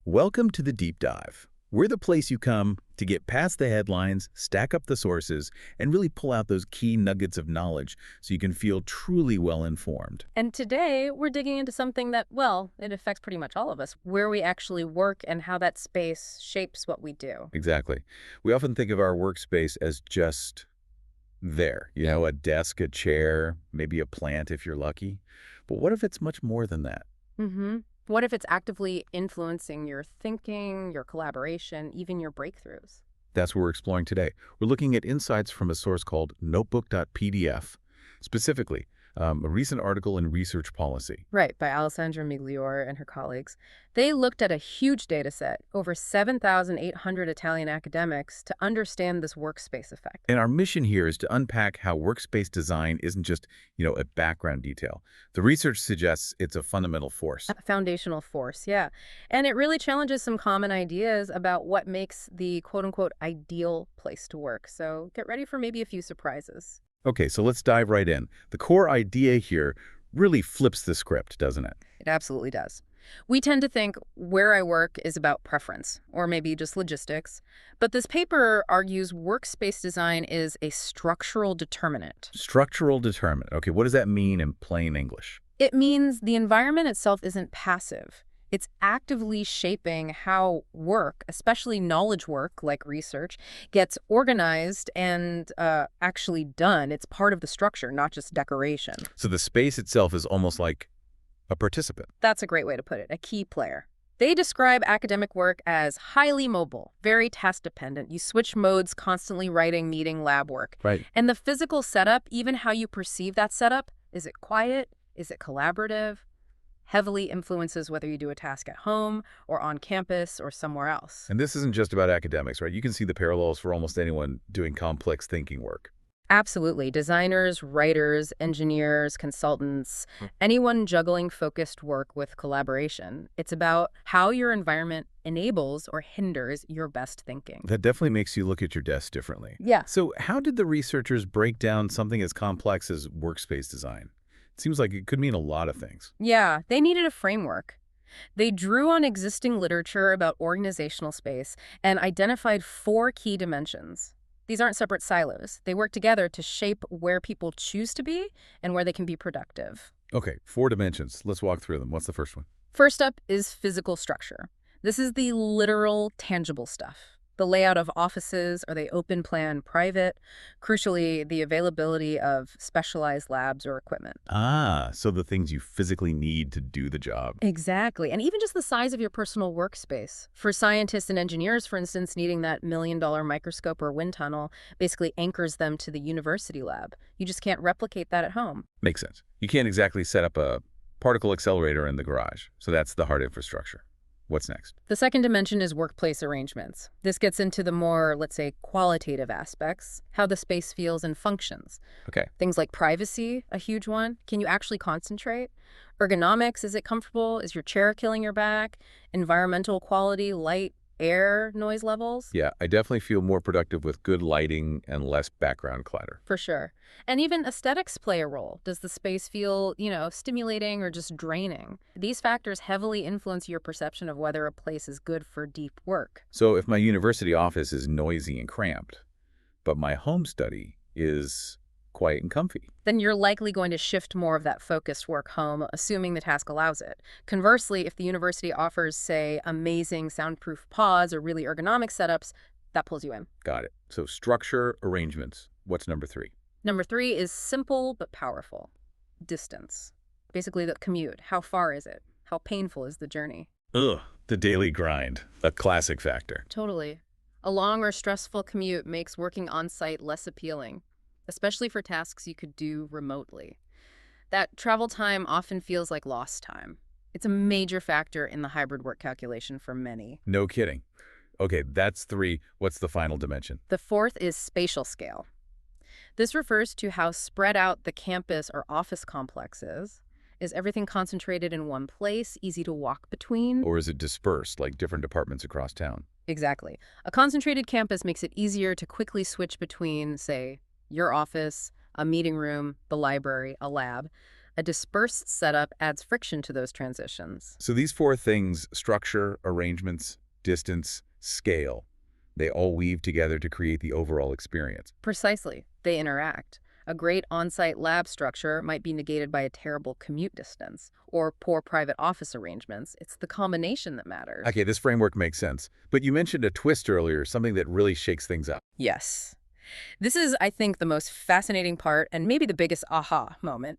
Welcome to the Deep Dive. We're the place you come to get past the headlines, stack up the sources, and really pull out those key nuggets of knowledge so you can feel truly well-informed. And today, we're digging into something that, well, it affects pretty much all of us, where we actually work and how that space shapes what we do. Exactly. We often think of our workspace as just there, a desk, a chair, maybe a plant if you're lucky. But what if it's much more than that? Mm-hmm. What if it's actively influencing your thinking, your collaboration, even your breakthroughs? That's what we're exploring today. We're looking at insights from a source called notebook.pdf, specifically a recent article in Research Policy. Right, by Alessandra Migliore and her colleagues. They looked at a huge data set, over 7,800 Italian academics, to understand this workspace effect. And our mission here is to unpack how workspace design isn't just, a background detail. The research suggests it's a fundamental force. A foundational force, yeah. And it really challenges some common ideas about what makes the quote-unquote ideal place to work. So get ready for maybe a few surprises. Okay, so let's dive right in. The core idea here really flips the script, doesn't it? It absolutely does. We tend to think where I work is about preference, or maybe just logistics. But this paper argues workspace design is a structural determinant. Structural determinant. Okay, what does that mean in plain English? It means the environment itself isn't passive. It's actively shaping how work, especially knowledge work like research, gets organized and actually done. It's part of the structure, not just decoration. So the space itself is almost like a participant. That's a great way to put it, a key player. They describe academic work as highly mobile, very task-dependent. You switch modes, constantly writing, meeting, lab work. Right. And the physical setup, even how you perceive that setup, is it quiet? Is it collaborative? Heavily influences whether you do a task at home or on campus or somewhere else. And this isn't just about academics, right? You can see the parallels for almost anyone doing complex thinking work. Absolutely. Designers, writers, engineers, consultants, anyone juggling focused work with collaboration. It's about how your environment enables or hinders your best thinking. That definitely makes you look at your desk differently. Yeah. So how did the researchers break down something as complex as workspace design? It seems like it could mean a lot of things. Yeah, they needed a framework. They drew on existing literature about organizational space and identified 4 key dimensions. These aren't separate silos. They work together to shape where people choose to be and where they can be productive. Okay, 4 dimensions. Let's walk through them. What's the first one? First up is physical structure. This is the literal, tangible stuff. The layout of offices, are they open plan, private? Crucially, the availability of specialized labs or equipment. Ah, so the things you physically need to do the job. Exactly. And even just the size of your personal workspace. For scientists and engineers, for instance, needing that $1 million microscope or wind tunnel basically anchors them to the university lab. You just can't replicate that at home. Makes sense. You can't exactly set up a particle accelerator in the garage. So that's the hard infrastructure. What's next? The second dimension is workplace arrangements. This gets into the more, let's say, qualitative aspects, how the space feels and functions. Okay. Things like privacy, a huge one. Can you actually concentrate? Ergonomics, is it comfortable? Is your chair killing your back? Environmental quality, light, air, noise levels? Yeah, I definitely feel more productive with good lighting and less background clatter. For sure. And even aesthetics play a role. Does the space feel, stimulating or just draining? These factors heavily influence your perception of whether a place is good for deep work. So if my university office is noisy and cramped, but my home study is quiet and comfy, then you're likely going to shift more of that focused work home, assuming the task allows it. Conversely, if the university offers, say, amazing soundproof pods or really ergonomic setups, that pulls you in. Got it. So structure, arrangements. What's number 3? Number 3 is simple but powerful. Distance. Basically the commute. How far is it? How painful is the journey? Ugh, the daily grind, a classic factor. Totally. A long or stressful commute makes working on-site less appealing, especially for tasks you could do remotely. That travel time often feels like lost time. It's a major factor in the hybrid work calculation for many. No kidding. Okay, that's 3. What's the final dimension? The fourth is spatial scale. This refers to how spread out the campus or office complex is. Is everything concentrated in one place, easy to walk between? Or is it dispersed, like different departments across town? Exactly. A concentrated campus makes it easier to quickly switch between, say, your office, a meeting room, the library, a lab. A dispersed setup adds friction to those transitions. So these four things, structure, arrangements, distance, scale, they all weave together to create the overall experience. Precisely, they interact. A great on-site lab structure might be negated by a terrible commute distance or poor private office arrangements. It's the combination that matters. Okay, this framework makes sense. But you mentioned a twist earlier, something that really shakes things up. Yes. This is, I think, the most fascinating part and maybe the biggest aha moment.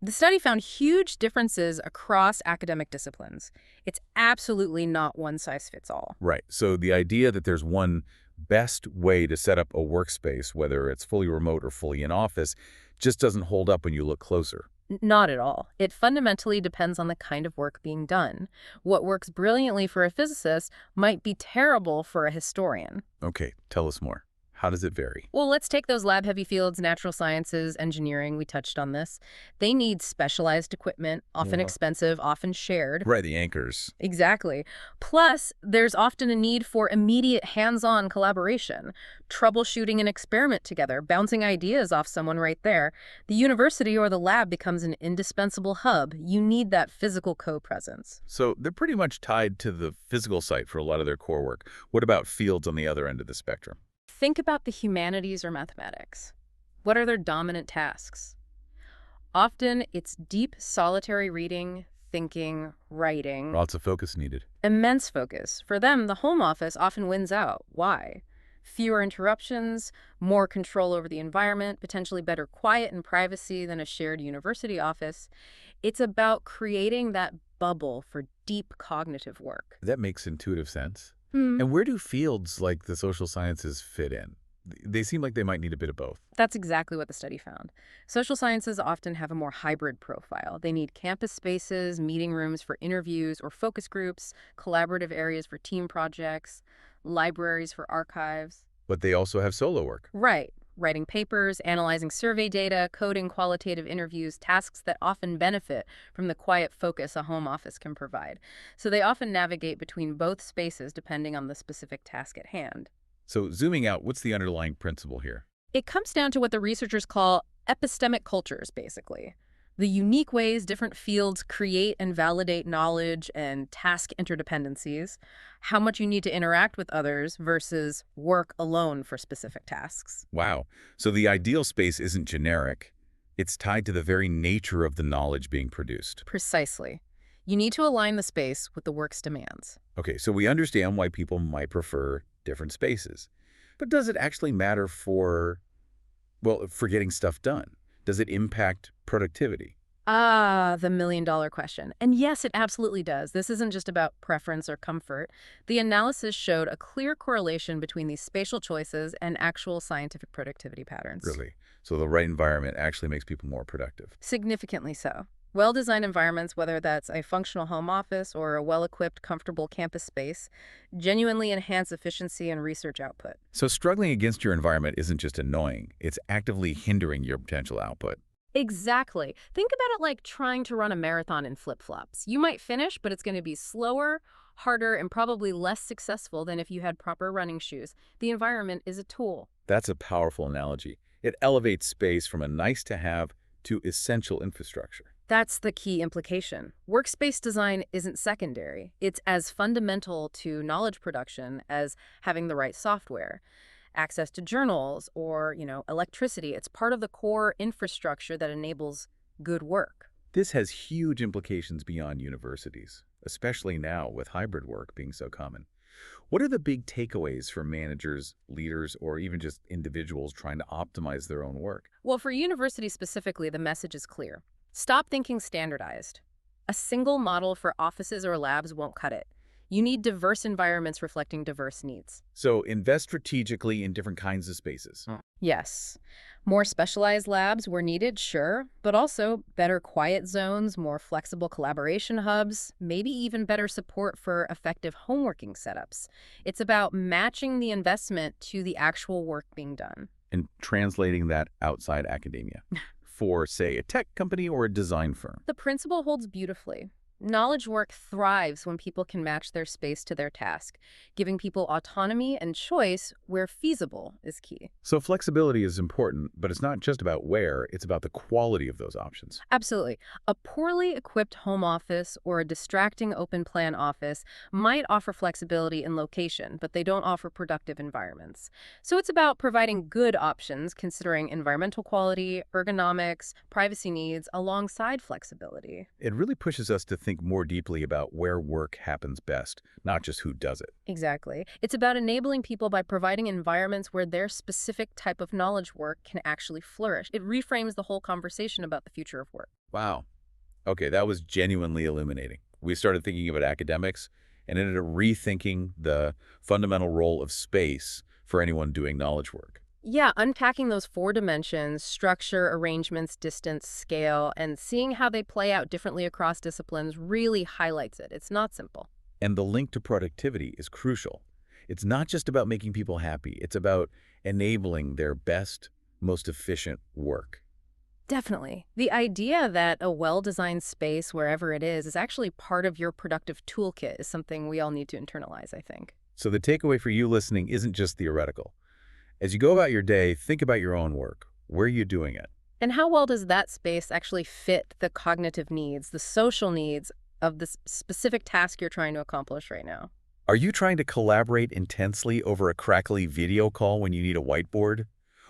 The study found huge differences across academic disciplines. It's absolutely not one size fits all. Right. So the idea that there's one best way to set up a workspace, whether it's fully remote or fully in office, just doesn't hold up when you look closer. Not at all. It fundamentally depends on the kind of work being done. What works brilliantly for a physicist might be terrible for a historian. Okay, tell us more. How does it vary? Well, let's take those lab-heavy fields, natural sciences, engineering, we touched on this. They need specialized equipment, often Yeah. expensive, often shared. Right, the anchors. Exactly. Plus, there's often a need for immediate hands-on collaboration, troubleshooting an experiment together, bouncing ideas off someone right there. The university or the lab becomes an indispensable hub. You need that physical co-presence. So they're pretty much tied to the physical site for a lot of their core work. What about fields on the other end of the spectrum? Think about the humanities or mathematics. What are their dominant tasks? Often, it's deep, solitary reading, thinking, writing. Lots of focus needed. Immense focus. For them, the home office often wins out. Why? Fewer interruptions, more control over the environment, potentially better quiet and privacy than a shared university office. It's about creating that bubble for deep cognitive work. That makes intuitive sense. Hmm. And where do fields like the social sciences fit in? They seem like they might need a bit of both. That's exactly what the study found. Social sciences often have a more hybrid profile. They need campus spaces, meeting rooms for interviews or focus groups, collaborative areas for team projects, libraries for archives. But they also have solo work. Right. Writing papers, analyzing survey data, coding qualitative interviews, tasks that often benefit from the quiet focus a home office can provide. So they often navigate between both spaces depending on the specific task at hand. So zooming out, what's the underlying principle here? It comes down to what the researchers call epistemic cultures, basically. The unique ways different fields create and validate knowledge and task interdependencies, how much you need to interact with others versus work alone for specific tasks. Wow. So the ideal space isn't generic. It's tied to the very nature of the knowledge being produced. Precisely. You need to align the space with the work's demands. Okay, so we understand why people might prefer different spaces. But does it actually matter for getting stuff done? Does it impact productivity? Ah, the million-dollar question. And yes, it absolutely does. This isn't just about preference or comfort. The analysis showed a clear correlation between these spatial choices and actual scientific productivity patterns. Really? So the right environment actually makes people more productive. Significantly so. Well-designed environments, whether that's a functional home office or a well-equipped, comfortable campus space, genuinely enhance efficiency and research output. So struggling against your environment isn't just annoying, it's actively hindering your potential output. Exactly. Think about it like trying to run a marathon in flip-flops. You might finish, but it's going to be slower, harder, and probably less successful than if you had proper running shoes. The environment is a tool. That's a powerful analogy. It elevates space from a nice-to-have to essential infrastructure. That's the key implication. Workspace design isn't secondary. It's as fundamental to knowledge production as having the right software. Access to journals or, electricity. It's part of the core infrastructure that enables good work. This has huge implications beyond universities, especially now with hybrid work being so common. What are the big takeaways for managers, leaders, or even just individuals trying to optimize their own work? Well, for universities specifically, the message is clear. Stop thinking standardized. A single model for offices or labs won't cut it. You need diverse environments reflecting diverse needs. So invest strategically in different kinds of spaces. Yes. More specialized labs were needed, sure, but also better quiet zones, more flexible collaboration hubs, maybe even better support for effective homeworking setups. It's about matching the investment to the actual work being done. And translating that outside academia for, say, a tech company or a design firm. The principle holds beautifully. Knowledge work thrives when people can match their space to their task. Giving people autonomy and choice where feasible is key. So flexibility is important, but it's not just about where, it's about the quality of those options. Absolutely. A poorly equipped home office or a distracting open plan office might offer flexibility in location, but they don't offer productive environments. So it's about providing good options considering environmental quality, ergonomics, privacy needs alongside flexibility. It really pushes us to think more deeply about where work happens best, not just who does it. Exactly. It's about enabling people by providing environments where their specific type of knowledge work can actually flourish. It reframes the whole conversation about the future of work. Wow. Okay, that was genuinely illuminating. We started thinking about academics and ended up rethinking the fundamental role of space for anyone doing knowledge work. Yeah, unpacking those four dimensions, structure, arrangements, distance, scale, and seeing how they play out differently across disciplines really highlights it. It's not simple. And the link to productivity is crucial. It's not just about making people happy. It's about enabling their best, most efficient work. Definitely. The idea that a well-designed space, wherever it is actually part of your productive toolkit is something we all need to internalize, I think. So the takeaway for you listening isn't just theoretical. As you go about your day, think about your own work. Where are you doing it? And how well does that space actually fit the cognitive needs, the social needs of the specific task you're trying to accomplish right now? Are you trying to collaborate intensely over a crackly video call when you need a whiteboard?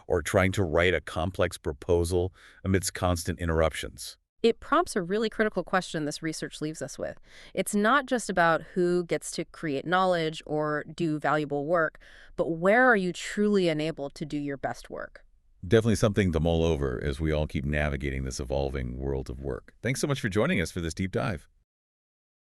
Or trying to write a complex proposal amidst constant interruptions? It prompts a really critical question this research leaves us with. It's not just about who gets to create knowledge or do valuable work, but where are you truly enabled to do your best work? Definitely something to mull over as we all keep navigating this evolving world of work. Thanks so much for joining us for this deep dive.